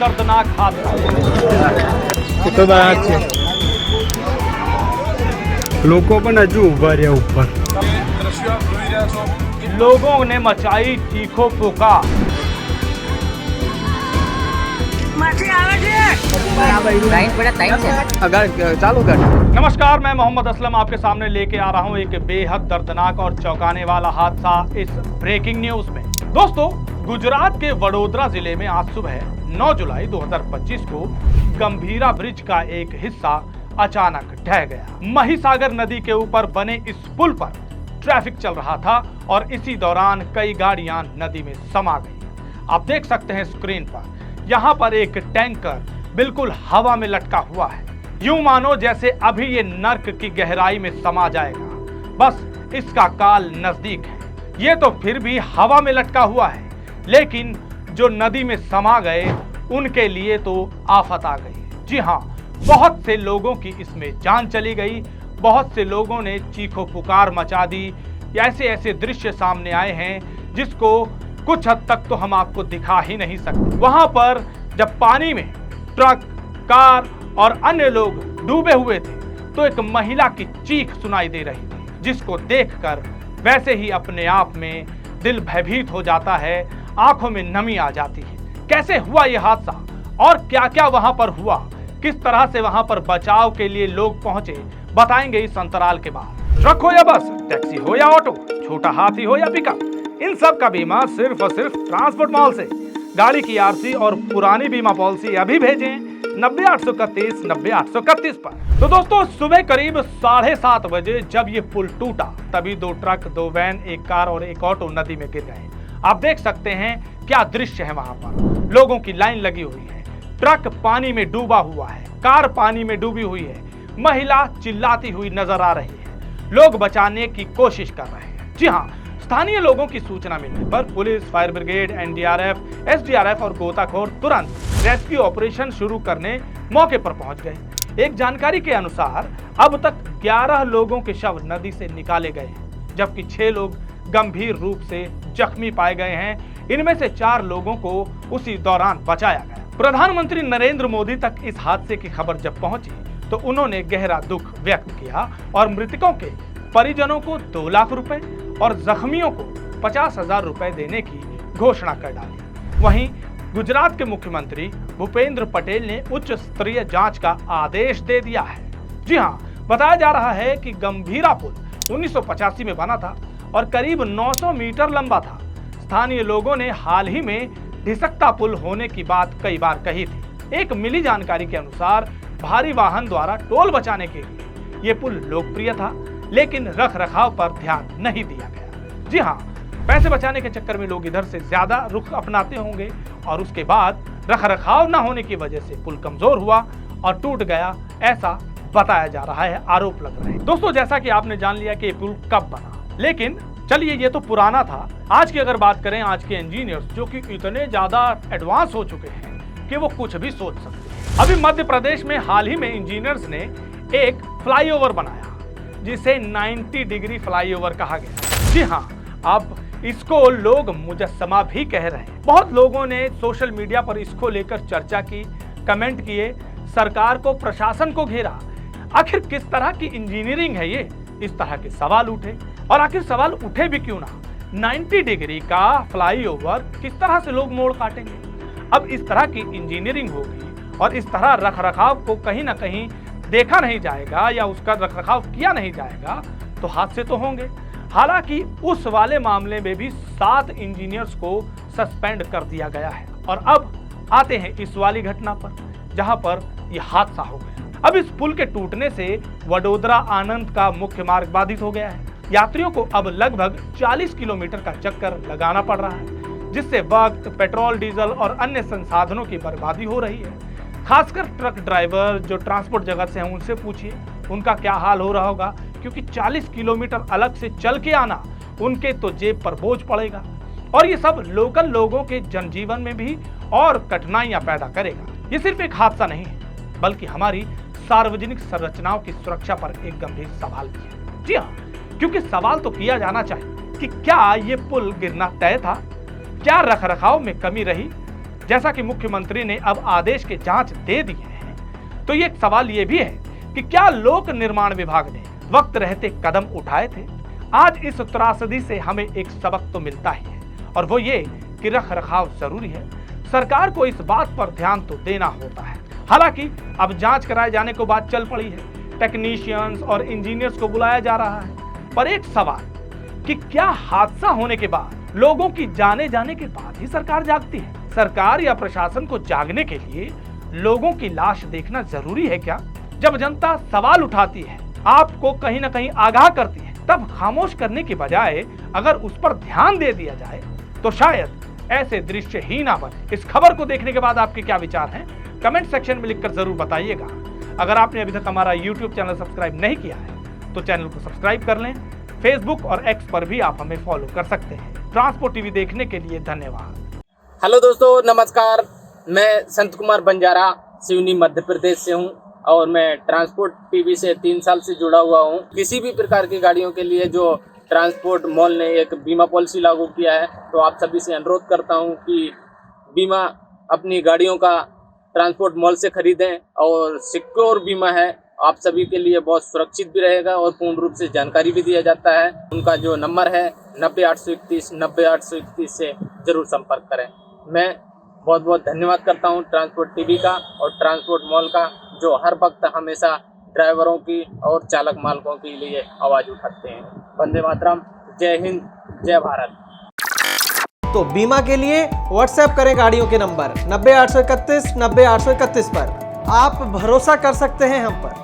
दर्दनाक हादसा। લોકો પણ હજુ ઊભા રહ્યા ઉપર. लोगों ने मचाई चीखो पुकार। नमस्कार, मैं मोहम्मद असलम आपके सामने लेके आ रहा हूं एक बेहद दर्दनाक और चौंकाने वाला हादसा इस ब्रेकिंग न्यूज में। दोस्तों, गुजरात के वडोदरा जिले में आज सुबह 9 जुलाई 2025 को गंभीरा ब्रिज का एक हिस्सा अचानक ढह गया। महिसागर नदी के ऊपर बने इस पुल पर ट्रैफिक चल रहा था और इसी दौरान कई गाड़ियां नदी में समा गई। आप देख सकते हैं स्क्रीन पर, यहाँ पर एक टैंकर बिल्कुल हवा में लटका हुआ है। यूं मानो जैसे अभी ये नर्क की गहराई में समा जाएगा, बस इसका काल नजदीक है। ये तो फिर भी हवा में लटका हुआ है, लेकिन जो नदी में समा गए उनके लिए तो आफत आ गई। जी हाँ, बहुत से लोगों की इसमें जान चली गई, बहुत से लोगों ने चीखो पुकार मचा दी। ऐसे ऐसे दृश्य सामने आए हैं जिसको कुछ हद तक तो हम आपको दिखा ही नहीं सकते। वहां पर जब पानी में ट्रक, कार और अन्य लोग डूबे हुए थे तो एक महिला की चीख सुनाई दे रही थी, जिसको देखकर वैसे ही अपने आप में दिल भयभीत हो जाता है, आंखों में नमी आ जाती है। कैसे हुआ यह हादसा और क्या क्या वहां पर हुआ, किस तरह से वहां पर बचाव के लिए लोग पहुंचे, बताएंगे इस अंतराल के बाद। ट्रक हो या बस, टैक्सी हो या ऑटो, छोटा हाथी हो या पिकअप, इन सब का बीमा सिर्फ और सिर्फ ट्रांसपोर्ट मॉल से। गाड़ी की आरसी और पुरानी बीमा पॉलिसी अभी भेजें 90-831 90-831 पर। तो दोस्तों, सुबह करीब 7:30 बजे जब ये पुल टूटा, तभी 2 ट्रक, 2 वैन, 1 कार और 1 ऑटो नदी में गिर गए। आप देख सकते हैं क्या दृश्य है। वहां पर लोगों की लाइन लगी हुई है, ट्रक पानी में डूबा हुआ है, कार पानी में डूबी हुई है, महिला चिल्लाती हुई नजर आ रही है, लोग बचाने की कोशिश कर रहे हैं। जी हाँ, स्थानीय लोगों की सूचना मिलने पर police, fire brigade, NDRF, SDRF और गोताखोर तुरंत रेस्क्यू ऑपरेशन शुरू करने मौके पर पहुंच गए। एक जानकारी के अनुसार अब तक 11 लोगों के शव नदी से निकाले गए हैं, जबकि 6 लोग गंभीर रूप से जख्मी पाए गए हैं। इनमें से 4 लोगों को उसी दौरान बचाया गया। प्रधानमंत्री नरेंद्र मोदी तक इस हादसे की खबर जब पहुंची तो उन्होंने गहरा दुख व्यक्त किया और मृतकों के परिजनों को 2 लाख रुपए और जख्मियों को 50,000 रुपए देने की घोषणा कर डाली। वहीं गुजरात के मुख्यमंत्री भूपेंद्र पटेल ने उच्च स्तरीय जांच का आदेश दे दिया है। जी हाँ, बताया जा रहा है कि गंभीरा पुल 1985 में बना था और करीब 900 मीटर लंबा था। स्थानीय लोगों ने हाल ही में ढिसकता पुल होने की बात कई बार कही थी। एक मिली जानकारी के अनुसार भारी वाहन द्वारा टोल बचाने के लिए ये पुल लोकप्रिय था, लेकिन रख रखाव पर ध्यान नहीं दिया गया। जी हाँ, पैसे बचाने के चक्कर में लोग इधर से ज्यादा रुख अपनाते होंगे और उसके बाद रख रखाव न होने की वजह से पुल कमजोर हुआ और टूट गया, ऐसा बताया जा रहा है, आरोप लग रहे हैं। दोस्तों, जैसा कि आपने जान लिया कि ये पुल कब बना, लेकिन चलिए ये तो पुराना था। आज की अगर बात करें, आज के इंजीनियर्स जो कि इतने ज्यादा एडवांस हो चुके हैं कि वो कुछ भी सोच सकते हैं। अभी मध्य प्रदेश में हाल ही में इंजीनियर्स ने एक फ्लाईओवर बनाया जिसे 90 डिग्री फ्लाईओवर कहा गया। जी हाँ, अब इसको लोग मुजस्समा भी कह रहे हैं। बहुत लोगों ने सोशल मीडिया पर इसको लेकर चर्चा की, कमेंट किए, सरकार को, प्रशासन को घेरा। आखिर किस तरह की इंजीनियरिंग है ये, इस तरह के सवाल उठे। और आखिर सवाल उठे भी क्यों ना, 90 डिग्री का फ्लाईओवर किस तरह से लोग मोड़ काटेंगे। अब इस तरह की इंजीनियरिंग होगी और इस तरह रख रखाव को कहीं ना कहीं देखा नहीं जाएगा या उसका रख रखाव किया नहीं जाएगा तो हादसे तो होंगे। हालांकि उस वाले मामले में भी 7 इंजीनियर्स को सस्पेंड कर दिया गया है। और अब आते हैं इस वाली घटना पर, जहां पर यह हादसा हो गया। अब इस पुल के टूटने से वडोदरा आनंद का मुख्य मार्ग बाधित हो गया है। यात्रियों को अब लगभग 40 किलोमीटर का चक्कर लगाना पड़ रहा है, जिससे वक्त, पेट्रोल, डीजल और अन्य संसाधनों की बर्बादी हो रही है। खासकर ट्रक ड्राइवर जो ट्रांसपोर्ट जगत से हैं, उनसे पूछिए उनका क्या हाल हो रहा होगा, क्योंकि 40 किलोमीटर अलग से चल के आना उनके तो जेब पर बोझ पड़ेगा और ये सब लोकल लोगों के जनजीवन में भी और कठिनाइयां पैदा करेगा। ये सिर्फ एक हादसा नहीं है, बल्कि हमारी सार्वजनिक संरचनाओं की सुरक्षा पर एक गंभीर सवाल भी है। जी हाँ, क्योंकि सवाल तो किया जाना चाहिए कि क्या ये पुल गिरना तय था, क्या रखरखाव में कमी रही, जैसा कि मुख्यमंत्री ने अब आदेश के जांच दे दिए हैं, तो ये एक सवाल ये भी है कि क्या लोक निर्माण विभाग ने वक्त रहते कदम उठाए थे? आज इस त्रासदी से हमें एक सबक तो मिलता ही है, और वो ये कि रख रखाव जरूरी है। सरकार को इस बात पर ध्यान तो देना होता है। हालांकि अब जांच कराए जाने को बात चल पड़ी है, टेक्नीशियंस और इंजीनियर्स को बुलाया जा रहा है, पर एक सवाल कि क्या हादसा होने के बाद, लोगों की जाने जाने के बाद ही सरकार जागती है? सरकार या प्रशासन को जागने के लिए लोगों की लाश देखना जरूरी है क्या? जब जनता सवाल उठाती है, आपको कहीं ना कहीं आगाह करती है, तब खामोश करने की बजाय अगर उस पर ध्यान दे दिया जाए तो शायद ऐसे दृश्य ही ना बने। इस खबर को देखने के बाद आपके क्या विचार हैं? कमेंट सेक्शन में लिखकर जरूर बताइएगा। अगर आपने अभी तक हमारा YouTube चैनल सब्सक्राइब नहीं किया है तो चैनल को सब्सक्राइब कर लें। फेसबुक और एक्स पर भी आप हमें फॉलो कर सकते हैं। ट्रांसपोर्ट टीवी देखने के लिए धन्यवाद। हेलो दोस्तों, नमस्कार। मैं संत कुमार बंजारा सिवनी मध्य प्रदेश से हूं और मैं ट्रांसपोर्ट टीवी से 3 साल से जुड़ा हुआ हूं। किसी भी प्रकार की गाड़ियों के लिए जो ट्रांसपोर्ट मॉल ने एक बीमा पॉलिसी लागू किया है, तो आप सभी से अनुरोध करता हूं कि बीमा अपनी गाड़ियों का ट्रांसपोर्ट मॉल से खरीदें और सिक्योर बीमा है, आप सभी के लिए बहुत सुरक्षित भी रहेगा और पूर्ण रूप से जानकारी भी दिया जाता है। उनका जो नंबर है 90-831 90-831 से ज़रूर संपर्क करें। मैं बहुत बहुत धन्यवाद करता हूं ट्रांसपोर्ट टीवी का और ट्रांसपोर्ट मॉल का, जो हर वक्त हमेशा ड्राइवरों की और चालक मालकों के लिए आवाज़ उठाते हैं। वंदे मातरम, जय हिंद, जय भारत। तो बीमा के लिए व्हाट्सएप करें गाड़ियों के नंबर 90-831 90-831 पर। आप भरोसा कर सकते हैं हम पर।